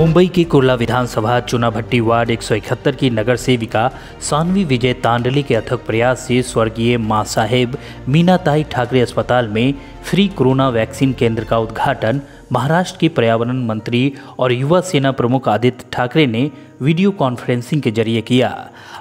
मुंबई की कुर्ला विधानसभा चुनाभट्टी वार्ड 171 की नगर सेविका सानवी विजय तांडले के अथक प्रयास से स्वर्गीय मां साहेब मीनाताई ठाकरे अस्पताल में फ्री कोरोना वैक्सीन केंद्र का उद्घाटन महाराष्ट्र के पर्यावरण मंत्री और युवा सेना प्रमुख आदित्य ठाकरे ने वीडियो कॉन्फ्रेंसिंग के जरिए किया।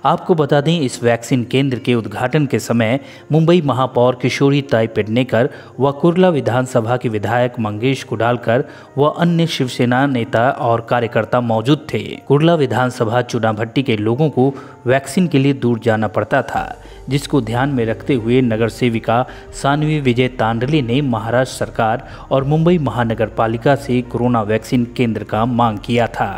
आपको बता दें, इस वैक्सीन केंद्र के उद्घाटन के समय मुंबई महापौर किशोरीताई पेडनेकर व कुर्ला विधानसभा के विधायक मंगेश कुडालकर व अन्य शिवसेना नेता और कार्यकर्ता मौजूद थे। कुर्ला विधानसभा चुनाभट्टी के लोगों को वैक्सीन के लिए दूर जाना पड़ता था, जिसको ध्यान में रखते हुए नगर सेविका सानवी विजय तांडले ने महाराष्ट्र सरकार और मुंबई महानगर पालिका से कोरोना वैक्सीन केंद्र का मांग किया था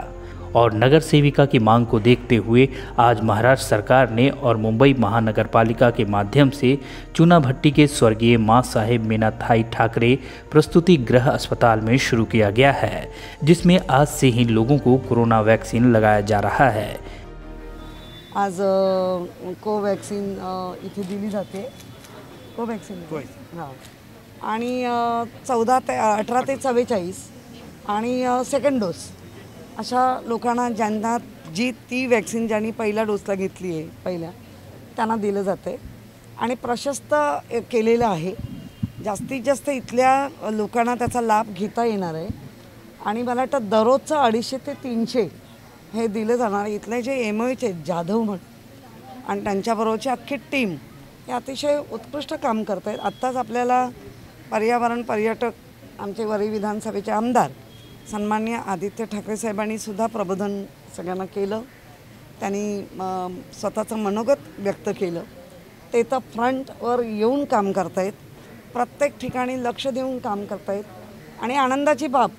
और नगर सेविका की मांग को देखते हुए आज महाराष्ट्र सरकार ने और मुंबई महानगर पालिका के माध्यम से चुनाभट्टी के स्वर्गीय मां साहेब मीनाताई ठाकरे प्रस्तुति गृह अस्पताल में शुरू किया गया है, जिसमें आज से ही लोगों को कोरोना वैक्सीन लगाया जा रहा है। आज कोवॅक्सिन इथे दिली जाते। कोवॅक्सिन हां, आणि 18 ते 44 आणि सेकंड डोस अशा लोकांना ज्यांना ती वॅक्सिन ज्यांनी पहिला डोसला घेतली आहे पहिल्या त्यांना दिलं जाते आणि प्रशस्त केलेलं आहे। जास्तीत जास्त इथल्या लोकांना त्याचा लाभ घेता येणार आहे आणि मला वाटतं दररोजचं 250 ते 300 हे दिलं जाणार। इथले जे एमओएच आहेत जाधव म्हणून आणि त्यांच्याबरोबरची अख्खी टीम हे अतिशय उत्कृष्ट काम करत आहेत। आत्ताच आपल्याला पर्यावरण पर्यटक आमचे वरी विधानसभेचे आमदार सन्माननीय आदित्य ठाकरे साहेबांनी सुद्धा प्रबोधन सगळ्यांना केलं। त्यांनी स्वतःचं मनोगत व्यक्त केलं। ते तर फ्रंटवर येऊन काम करतायत, प्रत्येक ठिकाणी लक्ष देऊन काम करतायत आणि आनंदाची बाब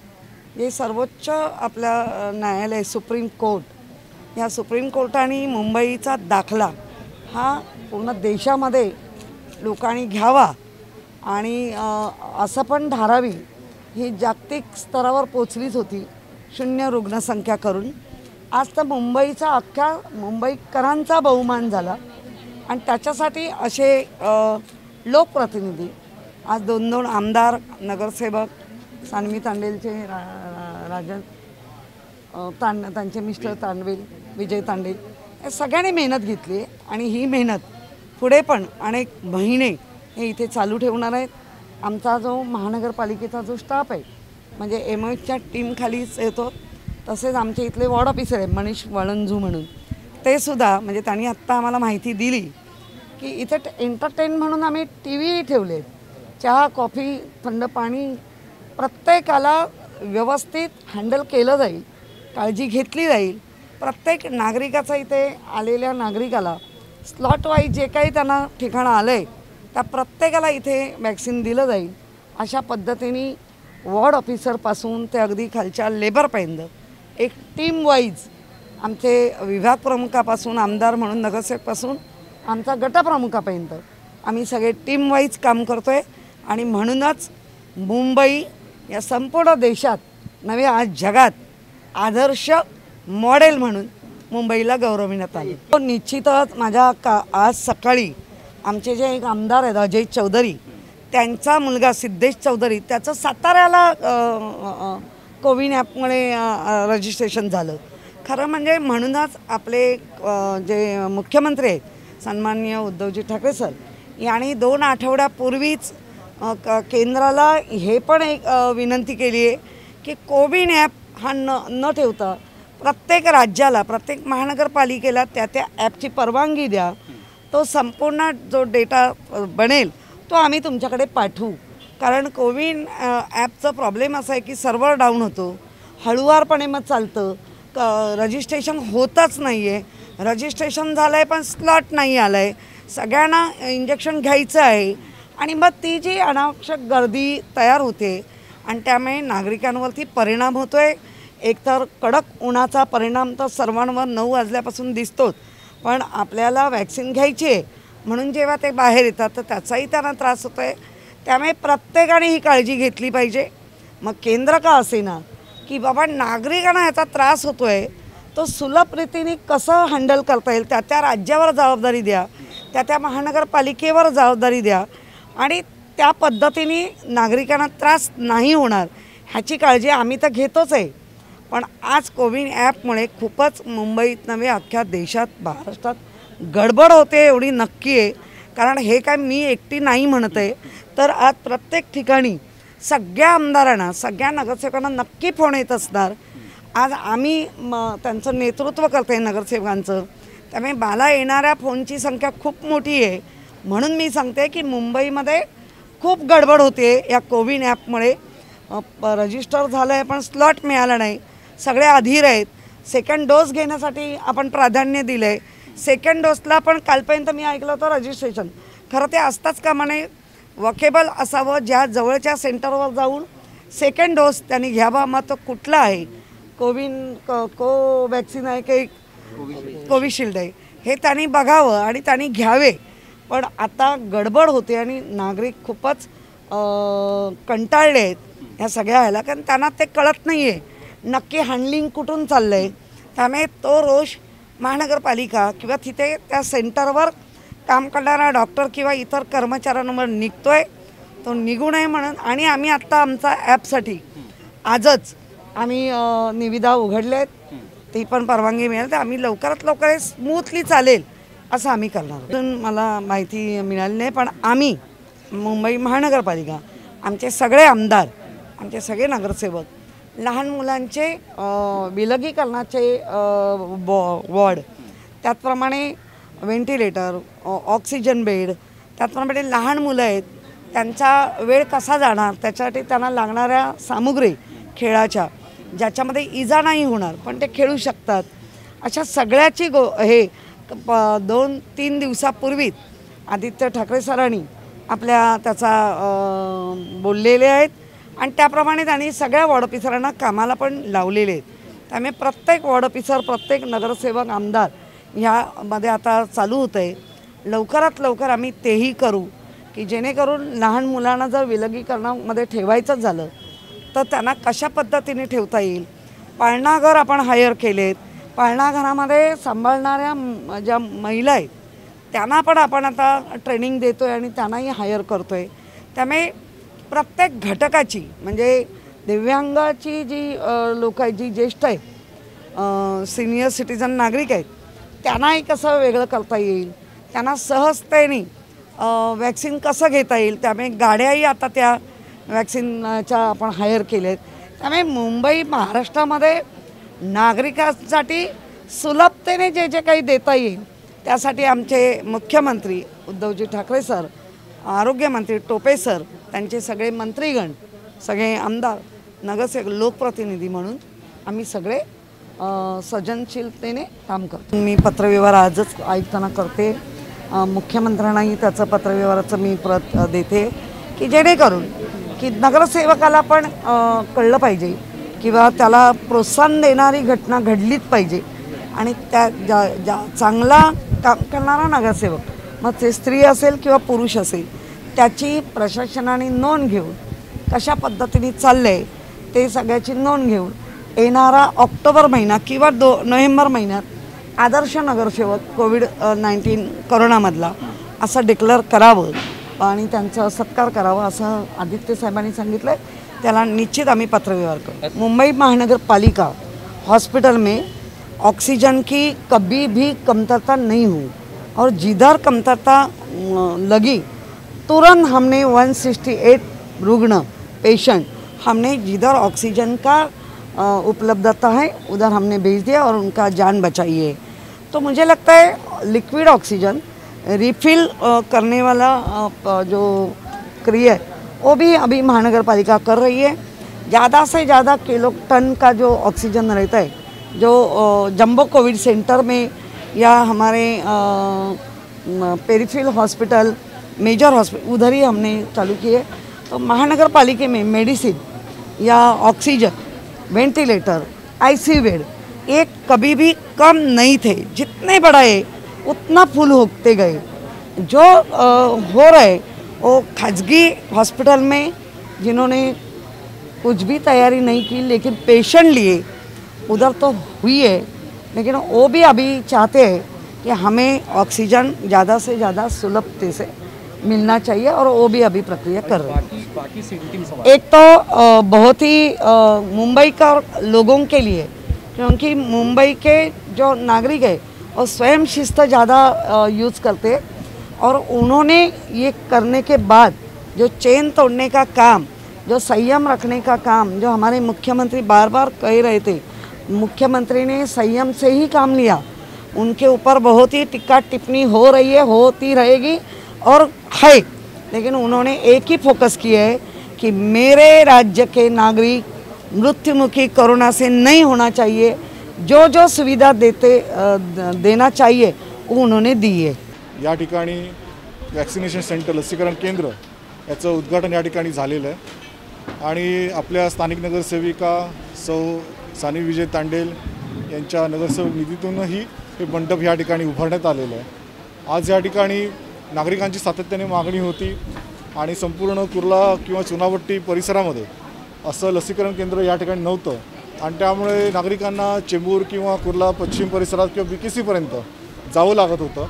हे सर्वोच्च आपल्या न्यायालय सुप्रीम कोर्ट या सुप्रीम कोर्टाने मुंबईचा दाखला हा पूर्ण देशामध्ये लोकांनी घ्यावा आणि असं पण धारावी ही जागतिक स्तरावर पोचलीच होती 0 रुग्णसंख्या करून। आज तर मुंबईचा अख्ख्या मुंबईकरांचा बहुमान झाला आणि त्याच्यासाठी असे लोकप्रतिनिधी आज 2 आमदार नगरसेवक सानवी तांडेलचे राजन त्यांचे मिस्टर तांडवेल विजय तांडेल या सगळ्यांनी मेहनत घेतली आणि ही मेहनत पुढे पण अनेक महिने हे इथे चालू ठेवणार आहेत। आमचा जो महानगरपालिकेचा जो स्टाफ आहे म्हणजे एमओएचच्या टीम खालीच येतो, तसेच आमचे इथले वॉर्ड ऑफिसर आहे मनीष वळंजू म्हणून, ते सुद्धा म्हणजे त्यांनी आत्ता आम्हाला माहिती दिली की इथे एंटरटेन म्हणून आम्ही TV ठेवले, चहा कॉफी थंड पाणी प्रत्येकाला व्यवस्थित हँडल केलं जाईल, काळजी घेतली जाईल। प्रत्येक नागरिकाचा इथे आलेल्या नागरिकाला स्लॉट वाईज जे काही त्यांना ठिकाणं आलं आहे त्या प्रत्येकाला इथे वॅक्सिन दिलं जाईल। अशा पद्धतीने वॉर्ड ऑफिसरपासून ते अगदी खालच्या लेबरपर्यंत एक टीम वाईज आमचे विभाग प्रमुखापासून आमदार म्हणून नगरसेवकपासून आमचा गटप्रमुखापर्यंत आम्ही सगळे टीम वाईज काम करतो आहे आणि म्हणूनच मुंबई या संपूर्ण देशात नव्हे आज जगात आदर्श मॉडेल म्हणून मुंबईला गौरविण्यात आले। निश्चितच माझ्या आज सकाळी आमचे जे एक आमदार आहेत अजय चौधरी त्यांचा मुलगा सिद्धेश चौधरी त्याचं साताऱ्याला कोविन ॲपमुळे रजिस्ट्रेशन झालं। खरं म्हणजे म्हणूनच आपले जे मुख्यमंत्री आहेत सन्माननीय उद्धवजी ठाकरे सर यांनी 2 आठवड्यापूर्वीच केंद्राला हे पण एक विनंती केली आहे की कोविन ॲप हा न ठेवता प्रत्येक राज्याला प्रत्येक महानगरपालिकेला त्या ॲपची परवानगी द्या। तो संपूर्ण जो डेटा बनेल तो आम्ही तुमच्याकडे पाठवू, कारण कोविन ॲपचा प्रॉब्लेम असा आहे की सर्व्हर डाऊन होतो, हळूवारपणे मग चालतं, रजिस्ट्रेशन होतच नाही आहे, रजिस्ट्रेशन झालं आहे पण स्लॉट नाही आलं आहे, सगळ्यांना इंजेक्शन घ्यायचं आहे आणि मग ती जी अनावश्यक गर्दी तयार होते आणि त्यामुळे नागरिकांवरती परिणाम होतो आहे। एकतर कडक उन्हाचा परिणाम तर सर्वांवर 9 वाजल्यापासून दिसतोच, पण आपल्याला वॅक्सिन घ्यायची आहे म्हणून जेव्हा ते बाहेर येतात तर त्याचाही त्यांना त्रास होतो आहे। त्यामुळे प्रत्येकाने ही काळजी घेतली पाहिजे। मग केंद्र का असेना की बाबा नागरिकांना याचा त्रास होतो आहे तो सुलभ रीतीने कसं हँडल करता येईल त्या राज्यावर जबाबदारी द्या, त्या महानगरपालिकेवर जबाबदारी द्या आणि त्या पद्धतीने नागरिकांना त्रास नाही होणार ह्याची काळजी आम्ही तर घेतोच आहे। पण आज कोविन ॲपमुळे खूपच मुंबईत नव्हे अख्ख्या देशात महाराष्ट्रात गडबड होते एवढी नक्की आहे. कारण हे काय मी एकटी नाही म्हणत आहे, तर आज प्रत्येक ठिकाणी सगळ्या आमदारांना सगळ्या नगरसेवकांना नक्की फोन येत असणार. आज आम्ही त्यांचं नेतृत्व करते नगरसेवकांचं, त्यामुळे मला येणाऱ्या फोनची संख्या खूप मोठी आहे. म्हणून मी सांगते की मुंबईमध्ये खूप गडबड होते या कोविन ॲपमुळे. रजिस्टर झालं आहे पण स्लॉट मिळाला नाही, सगळे अधीर आहेत. सेकंड डोस घेण्यासाठी आपण प्राधान्य दिलं आहे. सेकंड डोसला पण कालपर्यंत मी ऐकलं होतं रजिस्ट्रेशन, खरं ते असताच कामा नये, वॉकेबल असावं. ज्या जवळच्या सेंटरवर जाऊन सेकंड डोस त्यांनी घ्यावा. मग तो कुठला आहे, कोवॅक्सिन आहे की कोविशिल्ड आहे हे त्यांनी बघावं आणि त्यांनी घ्यावे. पण आता गडबड होते आणि नागरिक खूपच कंटाळले आहेत ह्या सगळ्या ह्याला, कारण त्यांना ते कळत नाही आहे नक्की हँडलिंग कुठून चाललं आहे. त्यामुळे तो रोष महानगरपालिका किंवा तिथे त्या सेंटरवर काम करणारा डॉक्टर किंवा इतर कर्मचाऱ्यांवर निघतो आहे, तो निघू नये म्हणून. आणि आम्ही आत्ता आमचा ॲपसाठी आजच आम्ही निविदा उघडले आहेत, ती पण परवानगी मिळेल तर आम्ही लवकरात लवकर स्मूथली चालेल असं आम्ही करणार. अजून मला माहिती मिळाली नाही, पण आम्ही मुंबई महानगरपालिका, आमचे सगळे आमदार, आमचे सगळे नगरसेवक लहान मुलांचे विलगीकरणाचे वॉर्ड, त्याचप्रमाणे व्हेंटिलेटर, ऑक्सिजन बेड, त्याचप्रमाणे लहान मुलं आहेत त्यांचा वेळ कसा जाणार, त्याच्यासाठी त्यांना लागणाऱ्या सामुग्री खेळाच्या ज्याच्यामध्ये इजा नाही होणार पण ते खेळू शकतात, अशा सगळ्याची हे 2-3 दिवसापूर्वीच आदित्य ठाकरे सरांनी आपल्या त्याचा बोललेले आहेत आणि त्याप्रमाणे त्यांनी सगळ्या वॉर्ड ऑफिसरांना कामाला पण लावलेले आहेत. त्यामुळे प्रत्येक वॉर्ड ऑफिसर, प्रत्येक नगरसेवक, आमदार ह्यामध्ये आता चालू होतं आहे. लवकरात लवकर आम्ही तेही करू की जेणेकरून लहान मुलांना जर विलगीकरणामध्ये ठेवायचं झालं तर त्यांना कशा पद्धतीने ठेवता येईल. पाळणाघर आपण हायर केलेत, पाळणाघरामध्ये सांभाळणाऱ्या ज्या महिला आहेत त्यांना पण आपण आता ट्रेनिंग देतो आहे आणि त्यांनाही हायर करतो आहे. त्यामुळे प्रत्येक घटकाची म्हणजे दिव्यांगाची जी लोक आहेत, जी ज्येष्ठ आहेत, सिनियर सिटीजन नागरिक आहेत, त्यांनाही कसं वेगळं करता येईल, त्यांना सहजतेने वॅक्सिन कसं घेता येईल. त्यामुळे गाड्याही आता त्या वॅक्सिनच्या आपण हायर केलेत. त्यामुळे मुंबई महाराष्ट्रामध्ये नागरिकांसाठी सुलभतेने जे जे काही देता येईल त्यासाठी आमचे मुख्यमंत्री उद्धवजी ठाकरे सर, आरोग्यमंत्री टोपे सर, त्यांचे सगळे मंत्रीगण, सगळे आमदार, नगरसेवक, लोकप्रतिनिधी म्हणून आम्ही सगळे सृजनशीलतेने काम करतो. मी पत्रव्यवहार आजच आयुक्तांना करते, मुख्यमंत्र्यांनाही त्याचं पत्रव्यवहाराचं मी प्रत देते की जेणेकरून की नगरसेवकाला पण कळलं पाहिजे किंवा त्याला प्रोत्साहन देणारी घटना घडलीच पाहिजे. आणि त्या चांगला काम करणारा नगरसेवक, मग ते स्त्री असेल किंवा पुरुष असेल, त्याची प्रशासनाने नोंद घेऊन कशा पद्धतीने चाललं आहे ते सगळ्याची नोंद घेऊन येणारा ऑक्टोबर महिना किंवा नोव्हेंबर महिन्यात आदर्श नगरसेवक कोविड-19 कोरोनामधला असं डिक्लेअर करावं आणि त्यांचा सत्कार करावा असं आदित्य साहेबांनी सांगितलं आहे. त्याला निश्चित आम्ही पत्रव्यवहार करू. मुंबई महानगर पालिका हॉस्पिटल में ऑक्सीजन की कभी भी कमतरता नहीं हुई और जिधर कमतरता लगी तुरंत हमने 168 रुग्ण पेशेंट हमने जिधर ऑक्सीजन का उपलब्धता है उधर हमने भेज दिया और उनका जान बचाई है. तो मुझे लगता है लिक्विड ऑक्सीजन रिफ़िल करने वाला जो क्रिया है वो भी अभी महानगर पालिका कर रही है. ज़्यादा से ज़्यादा किलो टन का जो ऑक्सीजन रहता है जो जंबो कोविड सेंटर में या हमारे पेरिफेरल हॉस्पिटल, मेजर हॉस्पिटल, उधर ही हमने चालू किए. तो महानगर पालिका में मेडिसिन या ऑक्सीजन, वेंटिलेटर, आईसीयू बेड एक कभी भी कम नहीं थे. जितने बढ़ाए उतना फुल होते गए. जो हो रहे वो खाजगी हॉस्पिटल में जिन्होंने कुछ भी तैयारी नहीं की लेकिन पेशेंट लिए उधर तो हुई है, लेकिन वो भी अभी चाहते हैं कि हमें ऑक्सीजन ज़्यादा से ज़्यादा सुलभते से मिलना चाहिए और वो भी अभी प्रक्रिया कर रहे हैं। बाकी से अंतिम सवाल, एक तो बहुत ही मुंबई का लोगों के लिए, क्योंकि मुंबई के जो नागरिक है वो स्वयं शिस्त ज़्यादा यूज़ करते, और उन्होंने ये करने के बाद जो चेन तोड़ने का काम, जो संयम रखने का काम, जो हमारे मुख्यमंत्री बार बार कह रहे थे, मुख्यमंत्री ने संयम से ही काम लिया। उनके ऊपर बहुत ही टिक्का टिप्पणी हो रही है, होती रहेगी और है, लेकिन उन्होंने एक ही फोकस किया है कि मेरे राज्य के नागरिक मृत्युमुखी कोरोना से नहीं होना चाहिए। जो जो सुविधा देना चाहिए वो उन्होंने दी है। या ठिकाणी वॅक्सिनेशन सेंटर लसीकरण केंद्र याचं उद्घाटन या ठिकाणी झालेलं आहे आणि आपल्या स्थानिक नगरसेविका सौ सानवी विजय तांडेल यांच्या नगरसेवक निधीतूनही हे मंडप या ठिकाणी उभारण्यात आलेलं आहे। आज या ठिकाणी नागरिकांची सातत्याने मागणी होती आणि संपूर्ण कुर्ला किंवा चुनाभट्टी परिसरामध्ये असं लसीकरण केंद्र या ठिकाणी नव्हतं आणि त्यामुळे नागरिकांना चेंबूर किंवा कुर्ला पश्चिम परिसरात किंवा BKC पर्यंत जावं लागत होतं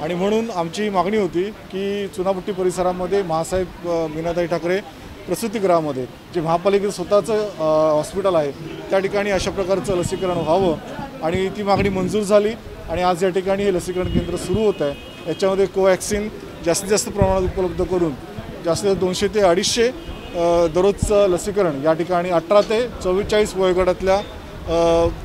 आणि म्हणून आमची मागणी होती की चुनाभट्टी परिसरामध्ये महासाहेब मीनाताई ठाकरे प्रसूतिगृहामध्ये जे महापालिकेचं स्वतःचं हॉस्पिटल आहे त्या ठिकाणी अशा प्रकारचं लसीकरण व्हावं आणि ती मागणी मंजूर झाली आणि आज या ठिकाणी हे लसीकरण केंद्र सुरू होत आहे। याच्यामध्ये कोवॅक्सिन जास्तीत जास्त प्रमाणात उपलब्ध करून जास्तीत 200 ते 250 दररोजचं लसीकरण या ठिकाणी 18 ते 44 वयोगटातल्या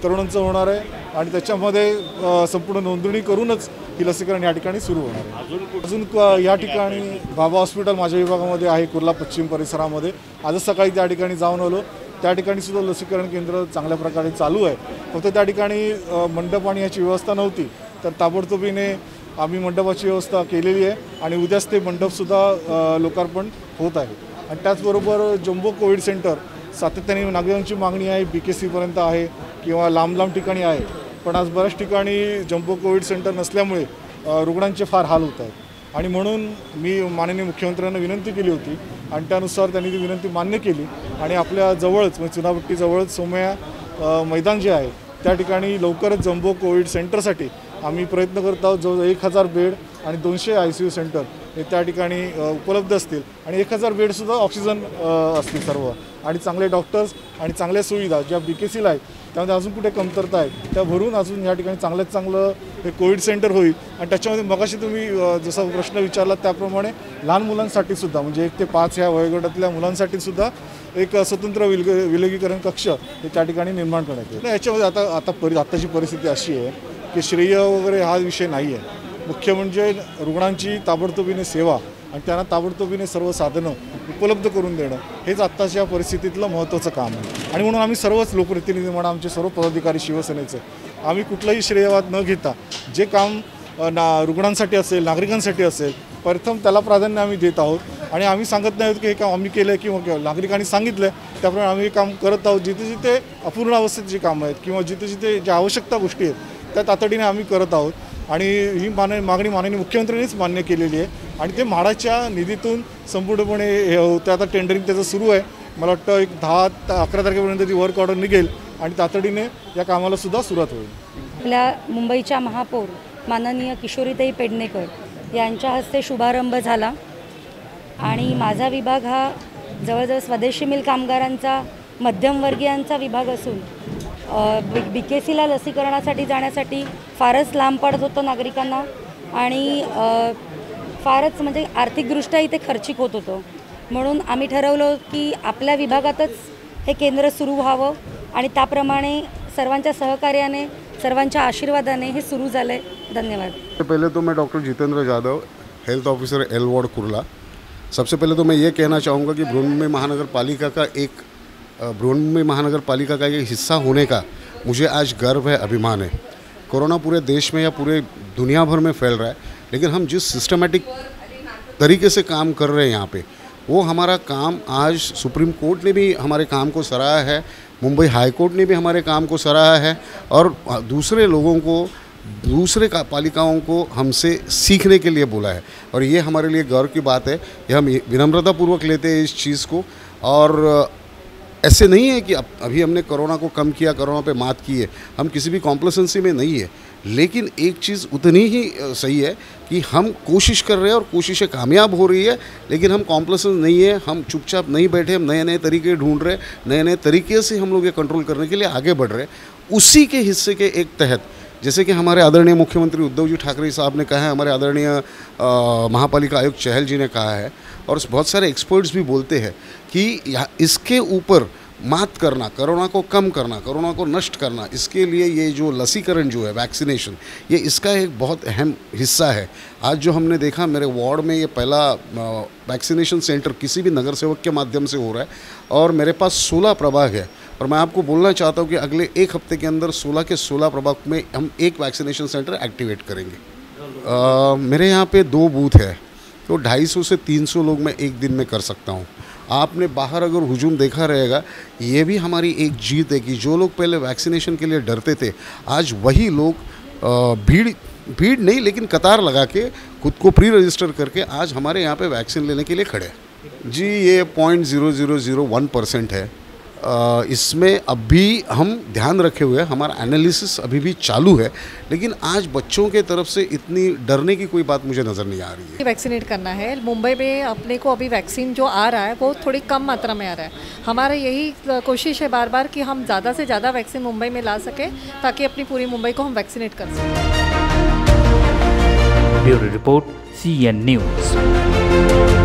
तरुणांचं होणार आहे आणि त्याच्यामध्ये संपूर्ण नोंदणी करूनच ही लसीकरण या ठिकाणी सुरू होणार आहे। अजून या ठिकाणी बाबा हॉस्पिटल माझ्या विभागामध्ये आहे कुर्ला पश्चिम परिसरामध्ये, आजच सकाळी त्या ठिकाणी जाऊन आलो। त्या ठिकाणी सुद्धा लसीकरण केंद्र चांगल्या प्रकारे चालू आहे। फक्त त्या ठिकाणी मंडप आणि याची व्यवस्था नव्हती, तर ताबडतोबीने आम्ही मंडपाची व्यवस्था केलेली आहे आणि उद्याच ते मंडपसुद्धा लोकार्पण होत आहे। आणि त्याचबरोबर जम्बो कोविड सेंटर सातत्याने नागरिकांची मागणी आहे, BKC पर्यंत आहे किंवा लांब लांब ठिकाणी आहे, पण आज बऱ्याच ठिकाणी जम्बो कोविड सेंटर नसल्यामुळे रुग्णांचे फार हाल होत आहेत आणि म्हणून मी माननीय मुख्यमंत्र्यांना विनंती केली होती आणि त्यानुसार त्यांनी ती विनंती मान्य केली आणि आपल्या जवळच म्हणजे चुनाभट्टी जवळच सोमया मैदान जे आहे त्या ठिकाणी लवकरच जम्बो कोविड सेंटरसाठी आम्ही प्रयत्न करत आहोत। जवळ 1000 बेड आणि 200 ICU सेंटर हे त्या ठिकाणी उपलब्ध असतील आणि 1000 बेडसुद्धा ऑक्सिजन असतील सर्व आणि चांगले डॉक्टर्स आणि चांगल्या सुविधा ज्या BKCला आहेत त्यामध्ये अजून कुठे कमतरता आहे त्या भरून अजून या ठिकाणी चांगल्यात चांगलं हे कोविड सेंटर होईल आणि त्याच्यामध्ये मगाशी तुम्ही जसा प्रश्न विचारला त्याप्रमाणे लहान मुलांसाठी सुद्धा म्हणजे 1 ते 5 ह्या वयोगटातल्या मुलांसाठी सुद्धा एक स्वतंत्र विलगीकरण कक्ष हे त्या ठिकाणी निर्माण करण्यात येईल। याच्यामध्ये आताची परिस्थिती अशी आहे की श्रेय वगैरे हा विषय नाही आहे, मुख्य म्हणजे रुग्णांची ताबडतोबीने सेवा आणि त्यांना ताबडतोबीने सर्व साधनं उपलब्ध करून देणं हेच आत्ताच्या परिस्थितीतलं महत्त्वाचं काम आहे आणि म्हणून आम्ही सर्वच लोकप्रतिनिधी म्हणा आमचे सर्व पदाधिकारी शिवसेनेचे आम्ही कुठलाही श्रेयवाद न घेता जे काम रुग्णांसाठी असेल नागरिकांसाठी असेल प्रथम त्याला प्राधान्य आम्ही देत आहोत आणि आम्ही सांगत नाही आहोत की हे काम आम्ही केलं आहे किंवा नागरिकांनी सांगितलं आहे त्याप्रमाणे आम्ही हे काम करत आहोत। जिथे जिथे अपूर्ण अवस्थेत जे कामं आहेत किंवा जिथे जिथे ज्या आवश्यकता गोष्टी आहेत त्या तातडीने आम्ही करत आहोत आणि ही मागणी माननीय मुख्यमंत्र्यांनीच मान्य केलेली आहे आणि ते म्हाडाच्या निधीतून संपूर्णपणे हे होतं। आता टेंडरिंग त्याचं सुरू आहे, मला वाटतं एक 10 ते 11 तारखेपर्यंत ती वर्क ऑर्डर निघेल आणि तातडीने या कामाला सुद्धा सुरुवात होईल। आपल्या मुंबईच्या महापौर माननीय किशोरीताई पेडणेकर यांच्या हस्ते शुभारंभ झाला आणि माझा विभाग हा जवळजवळ स्वदेशी मिल कामगारांचा मध्यमवर्गीयांचा विभाग असून BKCला लसीकरणासाठी जाण्यासाठी फारच लांब पडत होतं नागरिकांना आणि फारच म्हणजे आर्थिकदृष्ट्या इथे खर्चिक होत होतं, म्हणून आम्ही ठरवलं की आपल्या विभागातच हे केंद्र सुरू व्हावं आणि त्याप्रमाणे सर्वांच्या सहकार्याने सर्वांच्या आशीर्वादाने हे सुरू झाले। धन्यवाद। पहले तो मैं doctor Jitendra Yadav, health officer L ward Kurla. सबसे पहले तो मैं ये कहना चाहूँगा कि बृहन्मुंबई महानगर पालिका का एक हिस्सा होने का मुझे आज गर्व है, अभिमान है। कोरोना पूरे देश में या पूरे दुनिया भर में फैल रहा है, लेकिन हम जिस सिस्टमेटिक तरीके से काम कर रहे हैं यहाँ पे, वो हमारा काम आज सुप्रीम कोर्ट ने भी हमारे काम को सराहा है, मुंबई हाई कोर्ट ने भी हमारे काम को सराहा है और दूसरे लोगों को दूसरे पालिकाओं को हमसे सीखने के लिए बोला है और ये हमारे लिए गर्व की बात है। ये हम विनम्रतापूर्वक लेते हैं इस चीज़ को और ऐसे नहीं है कि अभी हमने कोरोना को कम किया, कोरोना पे मात की है, हम किसी भी कॉम्प्लेसेंसी में नहीं है। लेकिन एक चीज़ उतनी ही सही है कि हम कोशिश कर रहे हैं और कोशिशें कामयाब हो रही है, लेकिन हम कॉम्प्लेसेंट नहीं है, हम चुपचाप नहीं बैठे, हम नए नए तरीके ढूंढ रहे, नए नए तरीके से हम लोग ये कंट्रोल करने के लिए आगे बढ़ रहे। उसी के हिस्से के एक तहत जैसे कि हमारे आदरणीय मुख्यमंत्री उद्धव जी ठाकरे साहब ने कहा है, हमारे आदरणीय महापालिका आयुक्त चहल जी ने कहा है, और बहुत सारे एक्सपर्ट्स भी बोलते हैं कि इसके ऊपर मात करना, कोरोना को कम करना, कोरोना को नष्ट करना, इसके लिए ये जो लसीकरण जो है, वैक्सीनेशन, ये इसका एक बहुत अहम हिस्सा है। आज जो हमने देखा मेरे वार्ड में, ये पहला वैक्सीनेशन सेंटर किसी भी नगर सेवक के माध्यम से हो रहा है और मेरे पास 16 प्रभाग है और मैं आपको बोलना चाहता हूँ कि अगले एक हफ्ते के अंदर 16 के 16 प्रभाग में हम एक वैक्सीनेशन सेंटर एक्टिवेट करेंगे। मेरे यहाँ पे 2 बूथ है, तो 250 से 300 लोग मैं एक दिन में कर सकता हूँ। आपने बाहर अगर हुजूम देखा रहेगा, ये भी हमारी एक जीत है कि जो लोग पहले वैक्सीनेशन के लिए डरते थे, आज वही लोग भीड़ नहीं लेकिन कतार लगा के खुद को प्री रजिस्टर करके आज हमारे यहाँ पे वैक्सीन लेने के लिए खड़े हैं। जी, ये 0.0001% है। इसमें अभी हम ध्यान रखे हुए हैं, हमारा एनालिसिस अभी भी चालू है, लेकिन आज बच्चों के तरफ से इतनी डरने की कोई बात मुझे नज़र नहीं आ रही है। वैक्सीनेट करना है। मुंबई में अपने को अभी वैक्सीन जो आ रहा है वो थोड़ी कम मात्रा में आ रहा है। हमारा यही कोशिश है बार बार कि हम ज़्यादा से ज़्यादा वैक्सीन मुंबई में ला सकें ताकि अपनी पूरी मुंबई को हम वैक्सीनेट कर सकें। Bureau report, CNN news.